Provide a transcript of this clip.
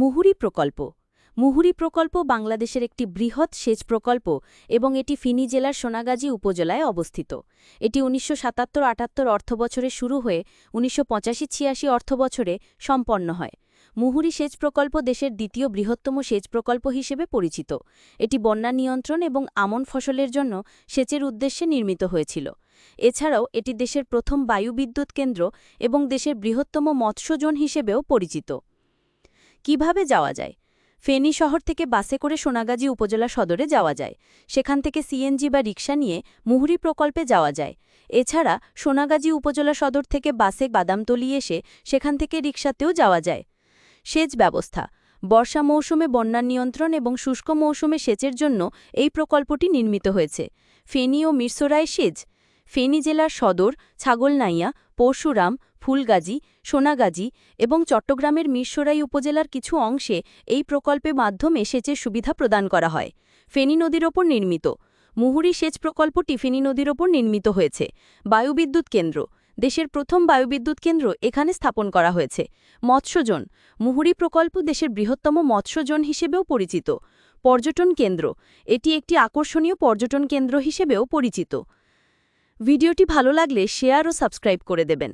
মুহুরী প্রকল্প মুহুরী প্রকল্প বাংলাদেশের একটি বৃহৎ সেচ প্রকল্প এবং এটি ফেনী জেলার সোনাগাজী উপজেলায় অবস্থিত। এটি ১৯৭৭-৭৮ অর্থবছরে শুরু হয়ে ১৯৮৫-৮৬ অর্থবছরে সম্পন্ন হয়। মুহুরী সেচ প্রকল্প দেশের দ্বিতীয় বৃহত্তম সেচ প্রকল্প হিসেবে পরিচিত। এটি বন্যা নিয়ন্ত্রণ এবং আমন ফসলের জন্য সেচের উদ্দেশ্যে নির্মিত হয়েছিল। এছাড়াও এটি দেশের প্রথম বায়ুবিদ্যুৎ কেন্দ্র এবং দেশের বৃহত্তম মৎস্য জোন হিসেবেও পরিচিত। কিভাবে যাওয়া যায়? ফেনী শহর থেকে বাসে করে সোনাগাজী উপজেলা সদরে যাওয়া যায়। সেখান থেকে সিএনজি বা রিকশা নিয়ে মুহুরী প্রকল্পে যাওয়া যায়। এছাড়া সোনাগাজী উপজেলা সদর থেকে বাসে বাদামতলী এসে সেখান থেকে রিকশাতেও যাওয়া যায়। সেচ ব্যবস্থা: বর্ষা মৌসুমে বন্যা নিয়ন্ত্রণ এবং শুষ্ক মৌসুমে সেচের জন্য এই প্রকল্পটি নির্মিত হয়েছে। ফেনী ও মিরসরাই সেচ: ফেনী জেলার সদর, ছাগলনাইয়া, পরশুরাম, ফুলগাজী, সোনাগাজী এবং চট্টগ্রামের মিরসরাই উপজেলার কিছু অংশে এই প্রকল্পের মাধ্যমে সেচের সুবিধা প্রদান করা হয়। ফেনী নদীর ওপর নির্মিত মুহুরী সেচ প্রকল্পটি ফেনী নদীর ওপর নির্মিত হয়েছে। বায়ুবিদ্যুৎ কেন্দ্র: দেশের প্রথম বায়ুবিদ্যুৎ কেন্দ্র এখানে স্থাপন করা হয়েছে। মৎস্যজোন: মুহুরী প্রকল্প দেশের বৃহত্তম মৎস্যজোন হিসেবেও পরিচিত। পর্যটন কেন্দ্র: এটি একটি আকর্ষণীয় পর্যটন কেন্দ্র হিসেবেও পরিচিত। ভিডিওটি ভালো লাগলে শেয়ার ও সাবস্ক্রাইব করে দেবেন।